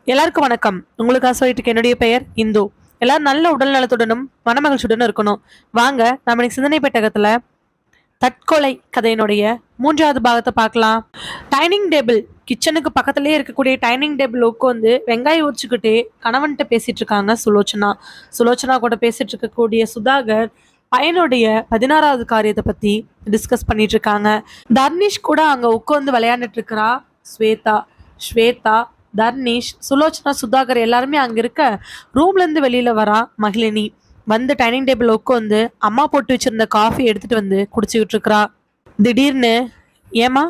எல்லாருக்கும் வணக்கம். உங்களுக்காக சொல்லிட்டு இருக்க என்னுடைய பெயர் இந்து. எல்லாரும் நல்ல உடல் நலத்துடனும் மனமகிழ்ச்சியுடனும் இருக்கணும். வாங்க நம்ம இன்னைக்கு சிந்தனை பெட்டகத்துல தற்கொலை கதையினுடைய 3வது பாகத்தை பார்க்கலாம். டைனிங் டேபிள், கிச்சனுக்கு பக்கத்துலயே இருக்கக்கூடிய டைனிங் டேபிள் உட்காந்து வெங்காயம் உரிச்சுக்கிட்டே கணவன்கிட்ட பேசிட்டு இருக்காங்க சுலோச்சனா. சுலோச்சனா கூட பேசிட்டு இருக்கக்கூடிய சுதாகர் பையனுடைய 16வது காரியத்தை பத்தி டிஸ்கஸ் பண்ணிட்டு இருக்காங்க. தர்னிஷ் கூட அங்க உட்காந்து விளையாண்டுட்டு இருக்கிறா. ஸ்வேதா ஸ்வேதா தர்னிஷ், சுலோச்சனா, சுதாகர் எல்லாருமே அங்க இருக்க. ரூம்ல இருந்து வெளியில வரா மகிழினி. வந்து டைனிங் டேபிள் உட்காந்து அம்மா போட்டு வச்சிருந்த காஃபி எடுத்துட்டு வந்து குடிச்சுக்கிட்டு இருக்கிறா. திடீர்னு, ஏமா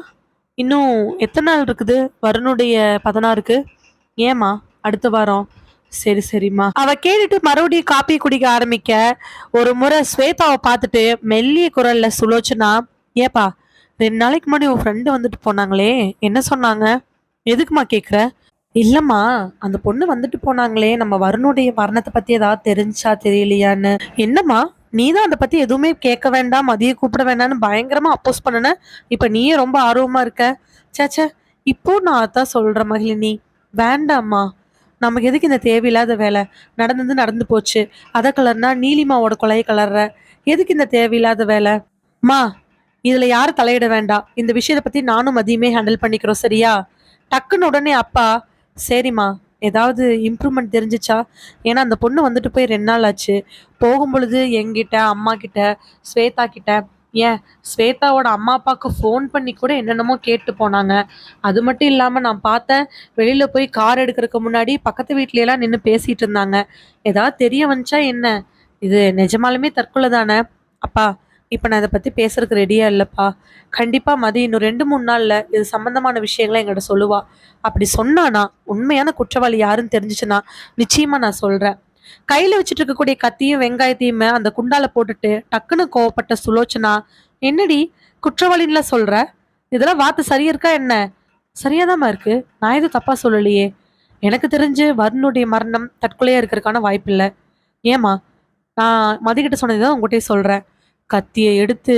இன்னும் எத்தனை நாள் இருக்குது வருணுடைய 16க்கு? ஏமா அடுத்த வாரம்? சரி சரிம்மா. அவ கேட்டுட்டு மறுபடியும் காப்பி குடிக்க ஆரம்பிக்க ஒரு முறை ஸ்வேதாவை பார்த்துட்டு மெல்லிய குரல்ல சுலோச்சனா, ஏப்பா 2 நாளைக்கு முன்னாடி உன் ஃப்ரெண்டு வந்துட்டு போனாங்களே, என்ன சொன்னாங்க? எதுக்குமா கேக்குற? இல்லம்மா, அந்த பொண்ணு வந்துட்டு போனாங்களே, நம்ம வருணுடைய மரணத்தை பத்தி ஏதாவது தெரிஞ்சா தெரியலையான்னு. என்னம்மா, நீதான் அதை பத்தி எதுவுமே கேட்க வேண்டாம், மதிய கூப்பிட வேண்டாம்னு பயங்கரமா அப்போஸ் பண்ணன. இப்ப நீயே ரொம்ப ஆர்வமா இருக்க. சேச்சே, இப்போ நான் அதான் சொல்றேன் மகிழினி. வேண்டாம்மா, நமக்கு எதுக்கு இந்த தேவையில்லாத வேலை? நடந்தது நடந்து போச்சு. அதை கலர்னா நீலிமாவோட கொலையை கலர்ற. எதுக்கு இந்த தேவையில்லாத வேலை? மா, இதுல யாரும் தலையிட வேண்டாம். இந்த விஷயத்தை பத்தி நானும் மதியமே ஹேண்டில் பண்ணிக்கிறோம், சரியா? டக்குன்னு உடனே அப்பா, சரிம்மா, ஏதாவது இம்ப்ரூவ்மெண்ட் தெரிஞ்சிச்சா? ஏன்னா அந்த பொண்ணு வந்துட்டு போய் 2 நாள் ஆச்சு. போகும் பொழுது என்கிட்ட, அம்மா கிட்ட, ஸ்வேதா கிட்ட, ஏன் ஸ்வேதாவோட அம்மா அப்பாவுக்கு ஃபோன் பண்ணி கூட என்னென்னமோ கேட்டு போனாங்க. அது மட்டும் இல்லாம நான் பார்த்தேன், வெளியில போய் கார் எடுக்கிறதுக்கு முன்னாடி பக்கத்து வீட்ல எல்லாம் நின்று பேசிட்டு இருந்தாங்க. ஏதாவது தெரிய வந்துச்சா என்ன? இது நிஜமாலுமே தற்கொலை தானே? அப்பா, இப்ப நான் இதை பத்தி பேசுறதுக்கு ரெடியா இல்லப்பா. கண்டிப்பா மதி இன்னும் 2 3 நாள்ல இது சம்பந்தமான விஷயங்களை என்கிட்ட சொல்லுவா. அப்படி சொன்னானா, உண்மையான குற்றவாளி யாருன்னு தெரிஞ்சுச்சுன்னா நிச்சயமா நான் சொல்றேன். கையில வச்சுட்டு இருக்கக்கூடிய கத்தியும் வெங்காயத்தையுமே அந்த குண்டால போட்டுட்டு டக்குன்னு கோவப்பட்ட சுலோச்சனா, என்னடி குற்றவாளின்ல சொல்ற? இதெல்லாம் வார்த்தை சரியா இருக்கா என்ன? சரியாதாம்மா இருக்கு. நான் எதுவும் தப்பா சொல்லலையே. எனக்கு தெரிஞ்சு வருணுடைய மரணம் தற்கொலையா இருக்கிறதுக்கான வாய்ப்பு இல்லை. ஏமா, நான் மதிக்கிட்ட சொன்னதுதான் உங்ககிட்டயே சொல்றேன். கத்தியை எடுத்து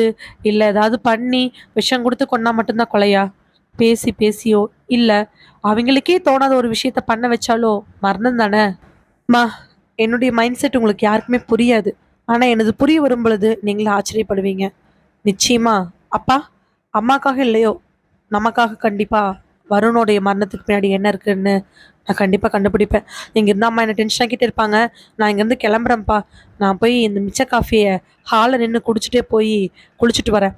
இல்ல ஏதாவது பண்ணி விஷம் கொடுத்து கொன்னா மட்டும்தான் கொலையா? பேசி பேசியோ இல்ல அவங்களுக்கே தோணாத ஒரு விஷயத்த பண்ண வச்சாலோ மரணம் தானே? மா, என்னுடைய மைண்ட் செட் உங்களுக்கு யாருக்குமே புரியாது. ஆனா எனது புரிய வரும் பொழுது நீங்களும் ஆச்சரியப்படுவீங்க. நிச்சயமா. அப்பா, அம்மாக்காக இல்லையோ, நமக்காக கண்டிப்பா வருணுடைய மரணத்துக்கு பின்னாடி என்ன இருக்குன்னு நான் கண்டிப்பா கண்டுபிடிப்பேன். இங்க இருந்தா அம்மா என்ன டென்ஷன் ஆக்கிட்டு இருப்பாங்க. நான் இங்கேருந்து கிளம்புறேன்ப்பா. நான் போய் இந்த மிச்ச காஃபியை ஹாலில் நின்று குடிச்சிட்டே போய் குளிச்சுட்டு வரேன்.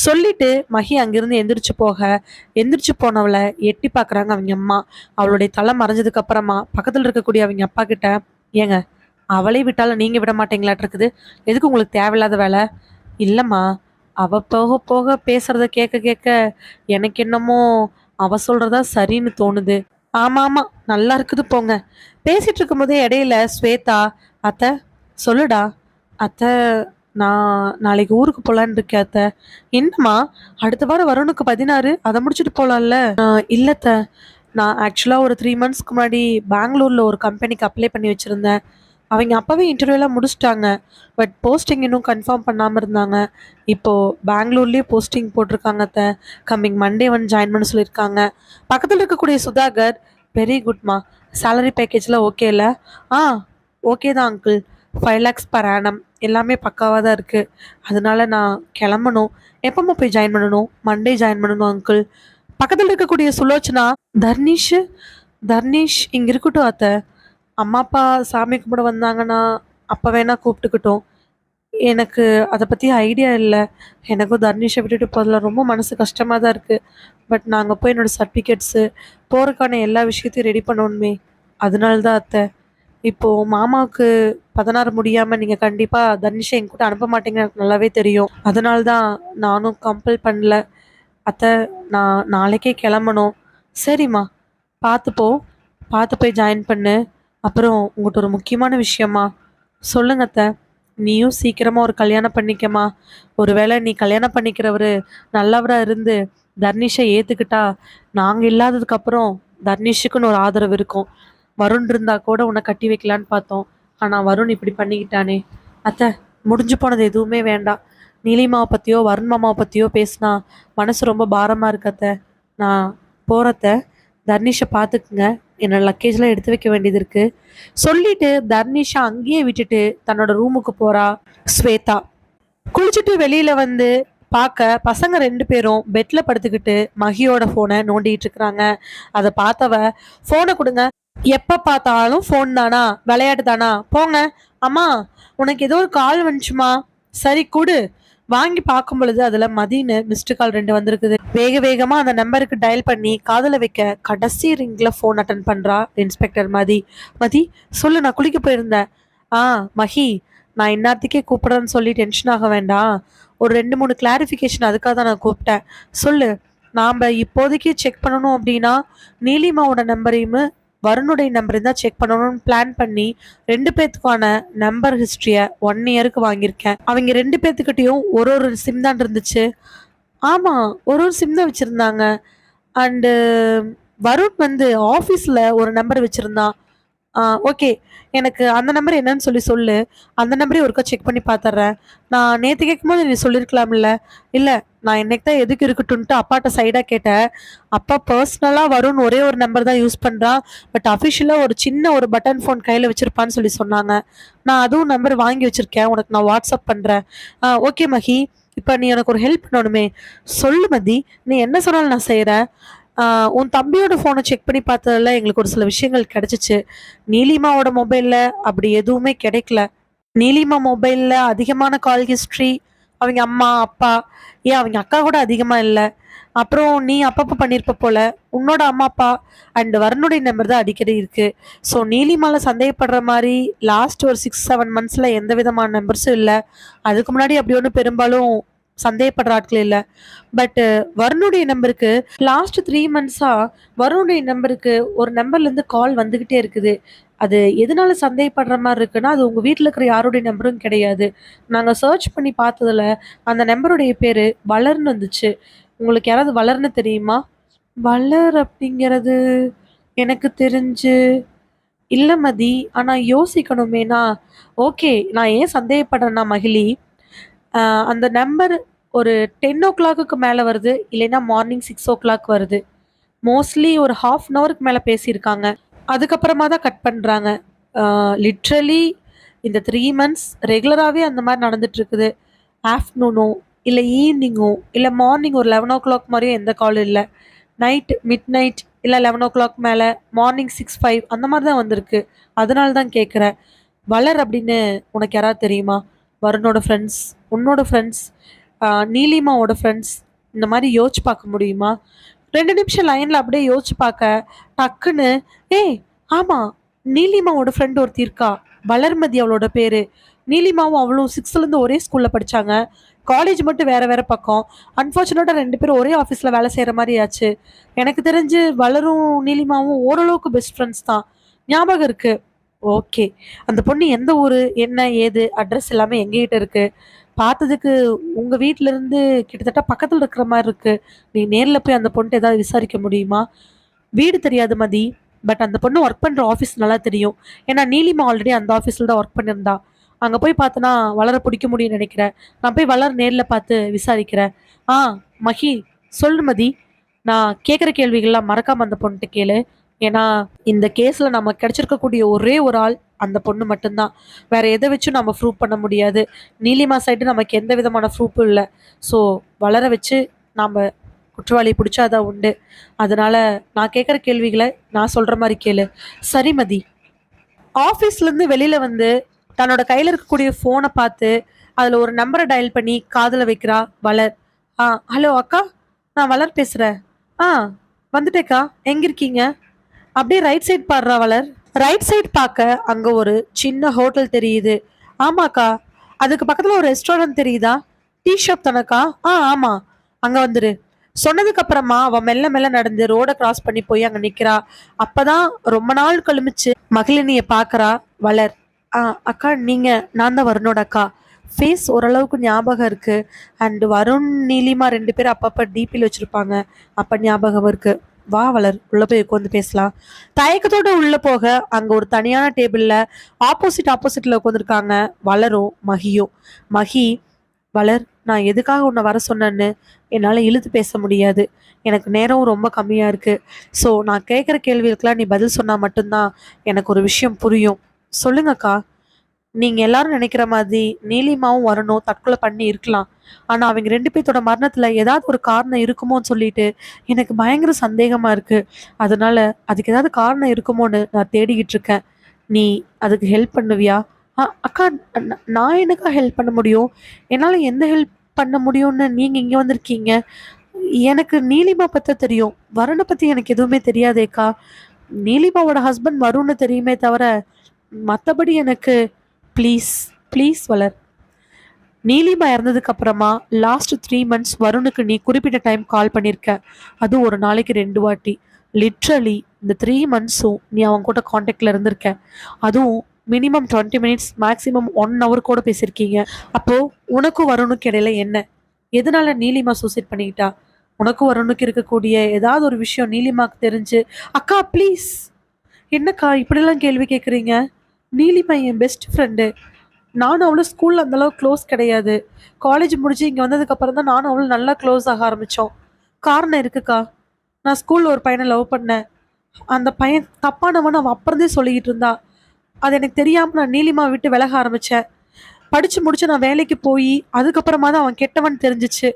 சொல்லிட்டு மகி அங்கிருந்து எந்திரிச்சு போனவளை எட்டி பார்க்குறாங்க அவங்க அம்மா. அவளுடைய தலை மறைஞ்சதுக்கு அப்புறமா பக்கத்தில் இருக்கக்கூடிய அவங்க அப்பா கிட்ட, ஏங்க, அவளே விட்டாலும் நீங்க விட மாட்டீங்களாட்டு இருக்குது. எதுக்கு உங்களுக்கு தேவையில்லாத வேலை? இல்லம்மா, அவ போக போக பேசுறத கேட்க கேட்க எனக்கு என்னமோ அவ சொல்றதா சரின்னு தோணுது. ஆமா ஆமா, நல்லா இருக்குது போங்க. பேசிட்டு இருக்கும்போதே இடையில ஸ்வேதா, அத்தை, சொல்லுடா. அத்தை, நான் நாளைக்கு ஊருக்கு போலான்னு இருக்கேன் அத்தை. என்னம்மா, அடுத்த வாரம் வருணுக்கு 16, அதை முடிச்சுட்டு போலாம்ல? இல்லத்த, நான் ஆக்சுவலா ஒரு 3 மந்த்ஸ்க்கு முன்னாடி பெங்களூர்ல ஒரு கம்பெனிக்கு அப்ளை பண்ணி வச்சிருந்தேன். அவங்க அப்பவே இன்டர்வியூலாம் முடிச்சிட்டாங்க. பட் போஸ்டிங் இன்னும் கன்ஃபார்ம் பண்ணாம இருந்தாங்க. இப்போ பெங்களூர்லயே போஸ்டிங் போட்டிருக்காங்க அத்தை. கம்மிங் மண்டே வந்து ஜாயின் பண்ண சொல்லியிருக்காங்க. பக்கத்துல இருக்கக்கூடிய சுதாகர், வெரி குட்மா. சேலரி பேக்கேஜ்லாம் ஓகே இல்ல? ஆ, ஓகே தான் அங்கிள். 5 lakhs per annum. எல்லாமே பக்காவாக தான் இருக்கு. அதனால நான் கிளம்பணும். எப்பமா போய் ஜாயின் பண்ணணும்? மண்டே ஜாயின் பண்ணணும் அங்கிள். பக்கத்துல இருக்கக்கூடிய சுலோச்சனா, தர்னிஷ் தர்னிஷ் இங்க இருக்கட்டும் அத்தை. அம்மா அப்பா சாமி கும்பிட வந்தாங்கன்னா அப்ப வேணா கூப்பிட்டுக்கிட்டோம். எனக்கு அதை பத்தி ஐடியா இல்லை. எனக்கும் தர்னிஷை விட்டுட்டு போதில் ரொம்ப மனசு கஷ்டமா தான் இருக்கு. பட் நாங்கள் போய் என்னோட சர்டிஃபிகேட்ஸு போறதுக்கான எல்லா விஷயத்தையும் ரெடி பண்ணணுமே. அதனால தான் அத்தை. இப்போ மாமாவுக்கு 16 முடியாம நீங்க கண்டிப்பா தர்னிஷை என் கூட அனுப்ப மாட்டீங்கன்னு எனக்கு நல்லாவே தெரியும். அதனால தான் நானும் கம்பல் பண்ணல. அத்தை, நான் நாளைக்கே கிளம்பணும். சரிம்மா, பார்த்து போ. பார்த்து போய் ஜாயின் பண்ணு. அப்புறம் உங்கள்கிட்ட ஒரு முக்கியமான விஷயமா. சொல்லுங்க அத்தை. நீயும் சீக்கிரமா ஒரு கல்யாணம் பண்ணிக்கமா. ஒருவேளை நீ கல்யாணம் பண்ணிக்கிறவரு நல்லவரா இருந்து தர்னிஷை ஏத்துக்கிட்டா, நாங்க இல்லாததுக்கு அப்புறம் தர்னிஷுக்குன்னு ஒரு ஆதரவு இருக்கும். வருண் இருந்தா கூட உன்னை கட்டி வைக்கலான்னு பார்த்தோம். ஆனா வருண் இப்படி பண்ணிக்கிட்டானே. அத்தை, முடிஞ்சு போனது எதுவுமே வேண்டாம். நீலிமாவை பத்தியோ வருண் மாமாவை பத்தியோ பேசினா மனசு ரொம்ப பாரமா இருக்கு அத்தை. நான் போறத்த. தர்னிஷை பார்த்துக்குங்க. என்னோட லக்கேஜ்லாம் எடுத்து வைக்க வேண்டியது இருக்கு சொல்லிட்டு தர்னிஷா அங்கேயே விட்டுட்டு தன்னோட ரூமுக்கு போறா ஸ்வேதா. குளிச்சுட்டு வெளியில வந்து பார்க்க பசங்க 2 பேரும் பெட்ல படுத்துக்கிட்டு மகியோட ஃபோனை நோண்டிட்டு இருக்கிறாங்க. அதை பார்த்தவ, ஃபோனை கொடுங்க, எப்ப பார்த்தாலும் ஃபோன் தானா, விளையாட்டு தானா, போங்க. அம்மா, உனக்கு ஏதோ ஒரு கால் வந்துச்சுமா, சரி குடு. வாங்கி பார்க்கும் பொழுது அதுல மதின்னு மிஸ்டு கால் 2 வந்திருக்குது. வேக வேகமா அந்த நம்பருக்கு டயல் பண்ணி காதுல வைக்க கடைசி ரிங்ல ஃபோன் அட்டன் பண்றா இன்ஸ்பெக்டர் மதி. மதி, சொல்லு, நான் குளிக்க போயிருந்தேன். ஆ மஹி, நான் இந்நேரத்துக்கே கூப்பிடுறேன்னு சொல்லி டென்ஷன் ஆக வேண்டாம். ஒரு 2 3 கிளாரிஃபிகேஷன் அதுக்காக தான் நான் கூப்பிட்டேன். சொல்லு. நாம் இப்போதைக்கு செக் பண்ணணும் அப்படின்னா நீலிமாவோட நம்பரையும் வருணுடைய நம்பரையும் தான் செக் பண்ணணும்னு பிளான் பண்ணி 2 பேத்துக்கான நம்பர் ஹிஸ்ட்ரியை 1 இயருக்கு வாங்கியிருக்கேன். அவங்க 2 பேத்துக்கிட்டையும் ஒரு ஒரு சிம் தான் இருந்துச்சு. ஆமாம், ஒரு ஒரு சிம் தான் வச்சுருந்தாங்க. அண்டு வருண் வந்து ஆஃபீஸில் ஒரு நம்பர் வச்சுருந்தான். ஓகே. எனக்கு அந்த நம்பர் என்னன்னு சொல்லி சொல்லு. அந்த நம்பரையும் ஒருக்கா செக் பண்ணி பார்த்துட்றேன். நான் நேற்று கேட்கும்போது நீ சொல்லியிருக்கலாம்ல. இல்லை, நான் இன்னைக்கு தான் எதுக்கு இருக்கட்டும்ன்ட்டு அப்பாட்ட சைடாக கேட்டேன். அப்பா பர்சனலாக வருண் ஒரே ஒரு நம்பர் தான் யூஸ் பண்ணுறான். பட் அஃபிஷியலாக ஒரு சின்ன ஒரு பட்டன் ஃபோன் கையில் வச்சுருப்பான்னு சொல்லி சொன்னாங்க. நான் அதுவும் நம்பர் வாங்கி வச்சுருக்கேன், உனக்கு நான் வாட்ஸ்அப் பண்ணுறேன். ஓகே மஹி, இப்போ நீ எனக்கு ஒரு ஹெல்ப் பண்ணணுமே. சொல்லு மதி, நீ என்ன சொன்னாலும் நான் செய்கிறேன். உன் தம்பியோட ஃபோனை செக் பண்ணி பார்த்ததுல எங்களுக்கு ஒரு சில விஷயங்கள் கிடைச்சிச்சு. நீலிமாவோட மொபைலில் அப்படி எதுவுமே கிடைக்கல. நீலிமா மொபைலில் அதிகமான கால் ஹிஸ்ட்ரி அவங்க அம்மா அப்பா, ஏன் அவங்க அக்கா கூட அதிகமாக இல்லை. அப்புறம் நீ அப்பப்போ பண்ணியிருப்ப போல உன்னோட அம்மா அப்பா அண்ட் வருணுடைய நம்பர் தான் அடிக்கடி இருக்கு. ஸோ நீலிமால சந்தேகப்படுற மாதிரி லாஸ்ட் ஒரு 6 7 மந்த்ஸில் எந்த விதமான நம்பர்ஸும் இல்லை. அதுக்கு முன்னாடி அப்படி ஒன்றும் பெரும்பாலும் சந்தேகப்படுற ஆட்கள் இல்லை. பட் வருணுடைய நம்பருக்கு லாஸ்ட் 3 மந்த்ஸாக வருணுடைய நம்பருக்கு ஒரு நம்பர்லேருந்து கால் வந்துக்கிட்டே இருக்குது. அது எதனால சந்தேகப்படுற மாதிரி இருக்குன்னா, அது உங்கள் வீட்டில் இருக்கிற யாருடைய நம்பரும் கிடையாது. நாங்கள் சர்ச் பண்ணி பார்த்ததுல அந்த நம்பருடைய பேர் வளர்னு வந்துச்சு. உங்களுக்கு யாராவது வளர்னு தெரியுமா? வளர் அப்படிங்கிறது எனக்கு தெரிஞ்சு இல்லை மதி. ஆனால் யோசிக்கணுமேனா. ஓகே, நான் ஏன் சந்தேகப்படுறேன்னா மகிழி, அந்த நம்பர் ஒரு 10 o'clock மேலே வருது, இல்லைன்னா மார்னிங் 6 o'clock வருது. மோஸ்ட்லி ஒரு ஹாஃப் அன் ஹவருக்கு மேலே பேசியிருக்காங்க. அதுக்கப்புறமா தான் கட் பண்ணுறாங்க. லிட்ரலி இந்த 3 months ரெகுலராகவே அந்த மாதிரி நடந்துட்டுருக்குது. ஆஃப்டர்நூனோ இல்லை ஈவினிங்கோ இல்லை மார்னிங் ஒரு 11 o'clock மாதிரியும் எந்த காலும் இல்லை. நைட் மிட் நைட் இல்லை 11 o'clock மேலே மார்னிங் 6 5 அந்த மாதிரி தான் வந்திருக்கு. அதனால தான் கேட்குறேன். வளர் அப்படின்னு உனக்கு யாராவது தெரியுமா? வருணோட ஃப்ரெண்ட்ஸ், உன்னோட ஃப்ரெண்ட்ஸ், நீலிமாவோட ஃப்ரெண்ட்ஸ், இந்த மாதிரி யோசிச்சு பார்க்க முடியுமா? 2 நிமிஷம் லைனில் அப்படியே யோசிச்சு பார்க்க டக்குன்னு, ஏய் ஆமாம், நீலிமாவோட ஃப்ரெண்ட் ஒருத்தி இருக்கா, வளர்மதி அவளோட பேர். நீலிமாவும் அவளும் 6th ஒரே ஸ்கூலில் படித்தாங்க. காலேஜ் மட்டும் வேறு வேறு பக்கம். அன்ஃபார்ச்சுனேட்டாக 2 பேரும் ஒரே ஆஃபீஸில் வேலை செய்கிற மாதிரி ஆச்சு. எனக்கு தெரிஞ்சு வளரும் நீலிமாவும் ஓரளவுக்கு பெஸ்ட் ஃப்ரெண்ட்ஸ் தான். ஞாபகம் இருக்குது. ஓகே. அந்த பொண்ணு எந்த ஊர், என்ன ஏது, அட்ரஸ் எல்லாமே எங்ககிட்ட இருக்குது. பார்த்ததுக்கு உங்கள் வீட்டிலேருந்து கிட்டத்தட்ட பக்கத்தில் இருக்கிற மாதிரி இருக்குது. நீ நேரில் போய் அந்த பொண்ணுட்ட ஏதாவது விசாரிக்க முடியுமா? வீடு தெரியாது மதி, பட் அந்த பொண்ணு ஒர்க் பண்ணுற ஆஃபீஸ் நல்லா தெரியும். ஏன்னா நீலிமா ஆல்ரெடி அந்த ஆஃபீஸில் தான் ஒர்க் பண்ணியிருந்தா. அங்கே போய் பார்த்தனா வளர பிடிக்க முடியும்னு நினைக்கிறேன். நான் போய் வளர நேரில் பார்த்து விசாரிக்கிறேன். ஆ மஹி, சொல்லு மதி. நான் கேட்குற கேள்விகள்லாம் மறக்காம அந்த பொண்ணுகிட்ட கேளு. ஏன்னா இந்த கேஸில் நம்ம கிடைச்சிருக்கக்கூடிய ஒரே ஒரு ஆள் அந்த பொண்ணு மட்டும்தான். வேற எதை வச்சும் நம்ம ப்ரூவ் பண்ண முடியாது. நீலிமா சைடு நமக்கு எந்த விதமான ப்ரூஃபும் இல்லை. ஸோ வளர வச்சு நாம் குற்றவாளியை பிடிச்சாதான் உண்டு. அதனால நான் கேட்குற கேள்விகளை நான் சொல்கிற மாதிரி கேளு. சரி மதி. ஆஃபீஸ்லேருந்து வெளியில் வந்து தன்னோட கையில் இருக்கக்கூடிய ஃபோனை பார்த்து அதில் ஒரு நம்பரை டயல் பண்ணி காதில் வைக்கிறா வளர். ஹலோ அக்கா, நான் வளர் பேசுகிறேன். ஆ வந்துட்டேக்கா, எங்கே இருக்கீங்க? அப்படியே ரைட் சைட் பாடுறா வளர். ரைட் சைட் பார்க்க அங்கே ஒரு சின்ன ஹோட்டல் தெரியுது. ஆமாக்கா. அதுக்கு பக்கத்தில் ஒரு ரெஸ்டாரண்ட் தெரியுதா? டீ ஷாப் தானக்கா? ஆமாம், அங்கே வந்துரு. சொன்னதுக்கு அப்புறமா அவன் மெல்ல மெல்ல நடந்து ரோடை கிராஸ் பண்ணி போய் அங்கே நிற்கிறா. அப்பதான் ரொம்ப நாள் கழிச்சு மகிழினியை பார்க்குறா வளர். அக்கா, நீங்கள், நான் தான் வருணோட அக்கா. ஃபேஸ் ஓரளவுக்கு ஞாபகம் இருக்குது. அண்டு வருண் நீலிமா 2 பேரும் அப்பப்போ டிபியில் வச்சுருப்பாங்க, அப்போ ஞாபகம் இருக்குது. வா வளர், உள்ளே போய் உட்காந்து பேசலாம். தயக்கத்தோடு உள்ளே போக அங்கே ஒரு தனியான டேபிளில் ஆப்போசிட்டில் உட்காந்துருக்காங்க வளரும் மகியும். மகி, வளர், நான் எதுக்காக உன்னை வர சொன்னேன்னு என்னால் இழுத்து பேச முடியாது. எனக்கு நேரம் ரொம்ப கம்மியாக இருக்குது. ஸோ நான் கேட்குற கேள்விகளுக்கெல்லாம் நீ பதில் சொன்னால் மட்டும்தான் எனக்கு ஒரு விஷயம் புரியும். சொல்லுங்கக்கா. நீங்கள் எல்லாரும் நினைக்கிற மாதிரி நீலிமாவும் வரணும் தற்கொலை பண்ணி இருக்கலாம். ஆனால் அவங்க ரெண்டு பேர்த்தோட மரணத்தில் ஏதாவது ஒரு காரணம் இருக்குமோன்னு சொல்லிட்டு எனக்கு பயங்கர சந்தேகமாக இருக்குது. அதனால அதுக்கு ஏதாவது காரணம் இருக்குமோன்னு நான் தேடிக்கிட்டு இருக்கேன். நீ அதுக்கு ஹெல்ப் பண்ணுவியா? அக்கா, நான் எனக்கா ஹெல்ப் பண்ண முடியும்? என்னால் எந்த ஹெல்ப் பண்ண முடியும்னு நீங்கள் இங்கே வந்திருக்கீங்க? எனக்கு நீலிமா பற்றி தெரியும், வருணை பற்றி எனக்கு எதுவுமே தெரியாதேக்கா. நீலிமாவோட ஹஸ்பண்ட் வரும்னு தெரியுமே தவிர மற்றபடி எனக்கு. ப்ளீஸ் ப்ளீஸ் வளர். நீலிமா இறந்ததுக்கு அப்புறமா லாஸ்ட் 3 months வருணுக்கு நீ குறிப்பிட்ட டைம் கால் பண்ணியிருக்க. அதுவும் ஒரு நாளைக்கு 2 வாட்டி. லிட்ரலி இந்த 3 months நீ அவங்க கூட காண்டாக்டில் இருந்திருக்க. அதுவும் மினிமம் 20 minutes, மேக்ஸிமம் 1 hour கூட பேசியிருக்கீங்க. அப்போது உனக்கும் வருணுக்கு இடையில என்ன? எதனால நீலிமா சூசைட் பண்ணிக்கிட்டா? உனக்கும் வருணுக்கு இருக்கக்கூடிய ஏதாவது ஒரு விஷயம் நீலிமாக்கு தெரிஞ்சு. அக்கா ப்ளீஸ். என்னக்கா இப்படிலாம் கேள்வி கேட்குறீங்க? நீலிமா என் பெஸ்ட் ஃப்ரெண்டு. நானும் அவளும் ஸ்கூலில் அந்தளவுக்கு க்ளோஸ் கிடையாது. காலேஜ் முடிச்சு இங்கே வந்ததுக்கப்புறம் தான் நானும் அவளும் நல்லா க்ளோஸ் ஆக ஆரம்பித்தோம். காரணம் இருக்குக்கா. நான் ஸ்கூலில் ஒரு பையனை லவ் பண்ணேன். அந்த பையன் தப்பானவன் அவன் அப்புறந்தே சொல்லிக்கிட்டு இருந்தா. அது எனக்கு தெரியாமல் நான் நீலிமா விட்டு விலக ஆரம்பித்தேன். படித்து முடிச்சு நான் வேலைக்கு போய் அதுக்கப்புறமா தான் அவன் கெட்டவன் தெரிஞ்சிச்சு.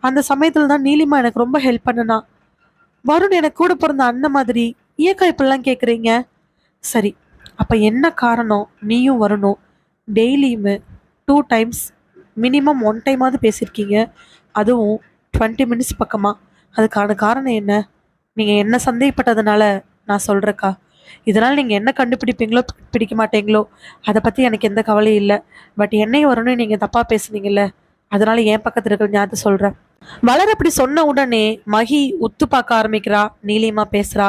அந்த சமயத்தில் தான் நீலிமா எனக்கு ரொம்ப ஹெல்ப் பண்ணுனா. வருண் எனக்கு கூட பிறந்த அண்ணன் மாதிரி. ஏக்கா இப்படிலாம் கேட்குறீங்க? சரி, அப்போ என்ன காரணம் நீயும் வரணும் டெய்லியுமே 2 times, மினிமம் 1 time பேசியிருக்கீங்க, அதுவும் 20 minutes பக்கமாக? அதுக்கான காரணம் என்ன? நீங்கள் என்ன சந்தேகப்பட்டதுனால நான் சொல்கிறேக்கா. இதனால் நீங்கள் என்ன கண்டுபிடிப்பீங்களோ பிடிக்க மாட்டீங்களோ அதை பற்றி எனக்கு எந்த கவலையும் இல்லை. பட் என்னையும் வரணும்னு நீங்கள் தப்பாக பேசுனீங்கல்ல, அதனால் என் பக்கத்தில் இருக்கிற ஞாபகத்தை சொல்கிறேன். வளர் அப்படி சொன்ன உடனே மகி உத்து பார்க்க ஆரம்பிக்கிறா. நீலிமா பேசுகிறா.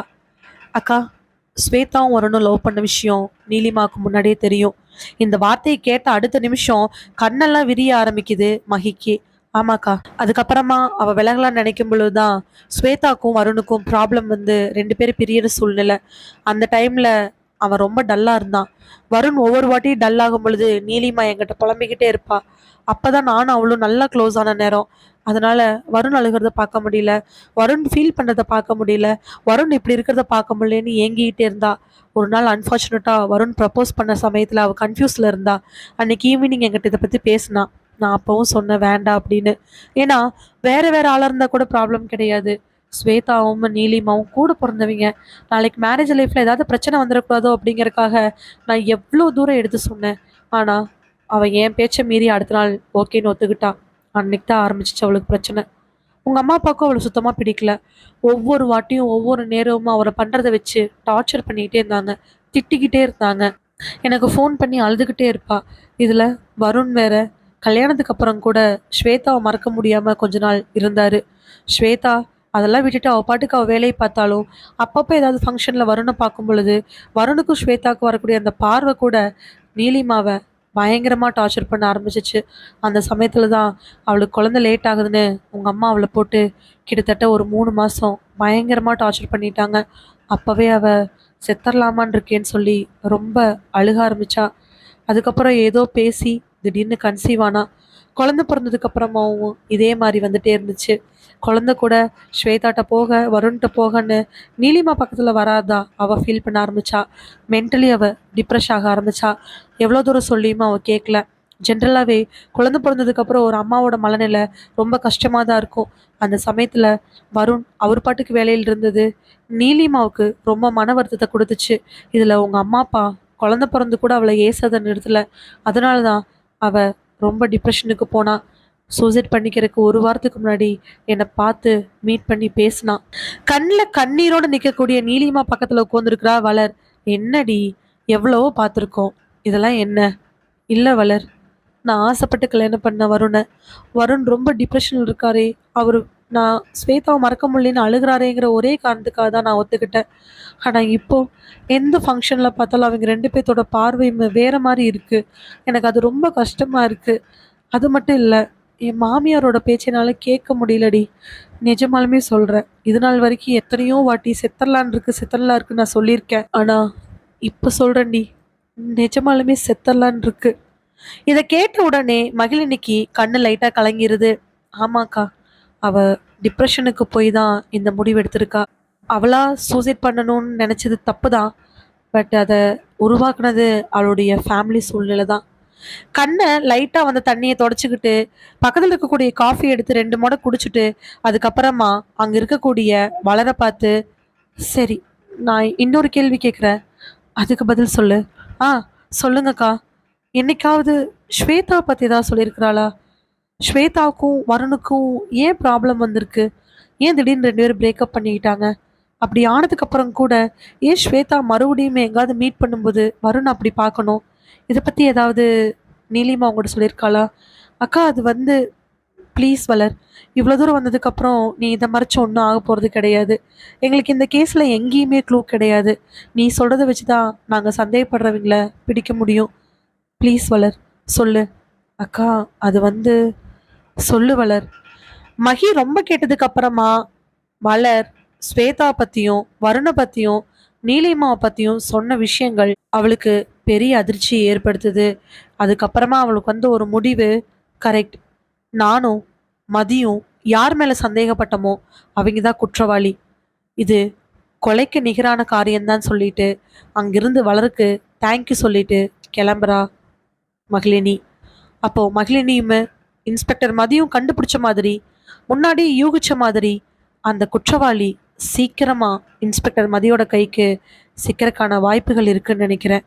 அக்கா, ஸ்வேதாவும் வரணும் லவ் பண்ண விஷயம் நீலிமாவுக்கு முன்னாடியே தெரியும். இந்த வார்த்தையை கேட்ட அடுத்த நிமிஷம் கண்ணெல்லாம் விரிய ஆரம்பிக்குது மகிக்கு. ஆமாக்கா. அதுக்கப்புறமா அவ விலகலான்னு நினைக்கும் பொழுதுதான் ஸ்வேதாக்கும் வருணுக்கும் ப்ராப்ளம் வந்து 2 பேரும் பிரியற சூழ்நிலை. அந்த டைம்ல அவன் ரொம்ப டல்லா இருந்தான். வருண் ஒவ்வொரு வாட்டியும் டல் ஆகும் பொழுது நீலிமா என்கிட்ட புலம்பிக்கிட்டே இருப்பா. அப்பதான் நானும் அவளும் நல்லா க்ளோஸ் ஆன நேரம். அதனால வருண் அழுகிறத பார்க்க முடியல, வருண் ஃபீல் பண்ணுறத பார்க்க முடியல, வருண் இப்படி இருக்கிறத பார்க்க முடியலன்னு ஏங்கிக்கிட்டே இருந்தா. ஒரு நாள் அன்ஃபார்ச்சுனேட்டாக வருண் ப்ரப்போஸ் பண்ண சமயத்தில் அவள் கன்ஃபியூஸில் இருந்தா. அன்னைக்கு ஈவினிங் என்கிட்ட இதை பற்றி பேசினா. நான் அப்பவும் சொன்னேன் வேண்டாம் அப்படின்னு. ஏன்னா வேற வேற ஆளாக இருந்தால் கூட ப்ராப்ளம் கிடையாது. ஸ்வேதாவும் நீலிமாவும் கூட பிறந்தவங்க. நாளைக்கு மேரேஜ் லைஃப்பில் ஏதாவது பிரச்சனை வந்துடக்கூடாதோ அப்படிங்கறக்காக நான் எவ்வளோ தூரம் எடுத்து சொன்னேன். ஆனால் அவள் என் பேச்சை மீறி அடுத்த நாள் ஓகேன்னு ஒத்துக்கிட்டா. அன்னைக்கு தான் ஆரம்பிச்சிச்சு அவளுக்கு பிரச்சனை. உங்கள் அம்மா அப்பாவுக்கும் அவளை சுத்தமாக பிடிக்கல. ஒவ்வொரு வாட்டியும் ஒவ்வொரு நேரமும் அவரை பண்ணுறதை வச்சு டார்ச்சர் பண்ணிக்கிட்டே இருந்தாங்க, திட்டிக்கிட்டே இருந்தாங்க. எனக்கு ஃபோன் பண்ணி அழுதுகிட்டே இருப்பா. இதில் வருண் வேற. கல்யாணத்துக்கு அப்புறம் கூட ஸ்வேதாவை மறக்க முடியாமல் கொஞ்ச நாள் இருந்தார். ஸ்வேதா அதெல்லாம் விட்டுட்டு அவள் பாட்டுக்கு அவள் வேலையை பார்த்தாலும் அப்பப்போ ஏதாவது ஃபங்க்ஷனில் வருணை பார்க்கும் பொழுது வருணுக்கும் ஸ்வேதாவுக்கும் வரக்கூடிய அந்த பார்வை கூட நீலிமாவை பயங்கரமாக டார்ச்சர் பண்ண ஆரம்பிச்சிச்சு. அந்த சமயத்தில் தான் அவளுக்கு குழந்தை லேட் ஆகுதுன்னு உங்கள் அம்மா அவளை போட்டு கிட்டத்தட்ட ஒரு 3 மாதம் பயங்கரமாக டார்ச்சர் பண்ணிட்டாங்க. அப்போவே அவள் செத்தரலாமான் இருக்கேன்னு சொல்லி ரொம்ப அழுக ஆரம்பித்தா. அதுக்கப்புறம் ஏதோ பேசி திடீர்னு கன்சீவ் ஆனா. குழந்தை பிறந்ததுக்கப்புறமாவும் இதே மாதிரி வந்துட்டே இருந்துச்சு. குழந்தை கூட ஸ்வேதாட்ட போக வருண்கிட்ட போகன்னு நீலிமா பக்கத்தில் வராதா அவள் ஃபீல் பண்ண ஆரம்பித்தா. மென்டலி அவள் டிப்ரெஷ் ஆக ஆரம்பித்தா. எவ்வளோ தூரம் சொல்லியுமா அவள் கேட்கல. ஜென்ரலாகவே குழந்தை பிறந்ததுக்கப்புறம் ஒரு அம்மாவோட மனநிலை ரொம்ப கஷ்டமாக தான் இருக்கும். அந்த சமயத்தில் வருண் அவர் பாட்டுக்கு வேலையில் இருந்தது நீலிமாவுக்கு ரொம்ப மன வருத்தத்தை கொடுத்துச்சு. இதில் உங்கள் அம்மா அப்பா குழந்தை பிறந்து கூட அவளை ஏசாத நிறுத்தலை. அதனால தான் அவள் ரொம்ப டிப்ரெஷனுக்கு போனா. சூசைட் பண்ணிக்கிறதுக்கு 1 வாரத்துக்கு முன்னாடி என்னை பார்த்து மீட் பண்ணி பேசினான். கண்ணில் கண்ணீரோடு நிற்கக்கூடிய நீலிமா பக்கத்தில் உட்காந்துருக்கிறா. வளர், என்னடி எவ்வளவோ பார்த்துருக்கோம், இதெல்லாம் என்ன? இல்லை வளர், நான் ஆசைப்பட்டு கல்யாணம் பண்ண வருண் ரொம்ப டிப்ரெஷனில் இருக்காரே, அவர் நான் ஸ்வேதாவை மறக்க முடியலன்னு அழுகிறாரேங்கிற ஒரே காரணத்துக்காக தான் நான் ஒத்துக்கிட்டேன். ஆனால் இப்போது எந்த ஃபங்க்ஷனில் பார்த்தாலும் அவங்க 2 பேர்த்தோட பார்வையுமே வேறு மாதிரி இருக்குது. எனக்கு அது ரொம்ப கஷ்டமாக இருக்குது. அது மட்டும் இல்லை, என் மாமியாரோட பேச்சினால கேட்க முடியலடி. நிஜமாலுமே சொல்கிறேன். இது நாள் வரைக்கும் எத்தனையோ வாட்டி செத்தரலான் இருக்குன்னு நான் சொல்லியிருக்கேன். ஆனால் இப்போ சொல்கிறேன்டி, நிஜமாலுமே செத்தரலான் இருக்கு. இதை கேட்ட உடனே மகிழினிக்கு கண்ணு லைட்டா கலங்கிருது. ஆமாக்கா, அவ டிப்ரெஷனுக்கு போய் தான் இந்த முடிவு எடுத்திருக்கா. அவளா சூசைட் பண்ணணும்னு நினைச்சது தப்பு தான். பட் அதை உருவாக்குனது அவளுடைய ஃபேமிலி சூழ்நிலை தான். கண்ணை லைட்டா வந்து தண்ணியை தொடச்சிக்கிட்டு பக்கத்துல இருக்கக்கூடிய காஃபி எடுத்து 2 மொடை குடிச்சிட்டு அதுக்கப்புறமா அங்க இருக்கக்கூடிய வளர பார்த்து, சரி, நான் இன்னொரு கேள்வி கேட்குறேன், அதுக்கு பதில் சொல்லு. ஆ, சொல்லுங்கக்கா. என்னைக்காவது ஸ்வேதா பத்தி ஏதாவது சொல்லியிருக்கிறாளா? ஸ்வேதாவுக்கும் வருணுக்கும் ஏன் ப்ராப்ளம் வந்திருக்கு? ஏன் திடீர்னு 2 பேரும் பிரேக்கப் பண்ணிக்கிட்டாங்க? அப்படி ஆனதுக்கு அப்புறம் கூட ஏன் ஸ்வேதா மறுபடியும் எங்காவது மீட் பண்ணும்போது வருண் அப்படி பார்க்கணும்? இதை பத்தி ஏதாவது நீலிமா உங்கள்கிட்ட சொல்லியிருக்காளா? அக்கா, அது வந்து ப்ளீஸ் வளர். இவ்வளோ தூரம் வந்ததுக்கப்புறம் நீ இதை மறைச்சு ஒன்றும் ஆக போகிறது கிடையாது. எங்களுக்கு இந்த கேஸில் எங்கேயுமே க்ளூ கிடையாது. நீ சொல்கிறத வச்சு தான் நாங்கள் சந்தேகப்படுறவங்கள பிடிக்க முடியும். ப்ளீஸ் வளர், சொல்லு. அக்கா, அது வந்து சொல்லு வளர். மகி ரொம்ப கேட்டதுக்கு அப்புறமா மலர் ஸ்வேதா பத்தியும் வருண பத்தியும் நீலிமாவை பத்தியும் சொன்ன விஷயங்கள் அவளுக்கு பெரிய அதிர்ச்சி ஏற்படுத்துது. அதுக்கப்புறமா அவளுக்கு வந்து ஒரு முடிவு. கரெக்ட், நானும் மதியும் யார் மேல சந்தேகப்பட்டமோ அவங்க தான் குற்றவாளி. இது கொலைக்கு நிகரான காரியம்தான் சொல்லிட்டு அங்கிருந்து வளருக்கு தேங்க்யூ சொல்லிட்டு கிளம்புறா மகிழினி. அப்போ மகிழினியுமே இன்ஸ்பெக்டர் மதியும் கண்டுபிடிச்ச மாதிரி, முன்னாடி யூகிச்ச மாதிரி அந்த குற்றவாளி சீக்கிரமா இன்ஸ்பெக்டர் மதியோட கைக்கு சிக்கிறதுக்கான வாய்ப்புகள் இருக்குன்னு நினைக்கிறேன்.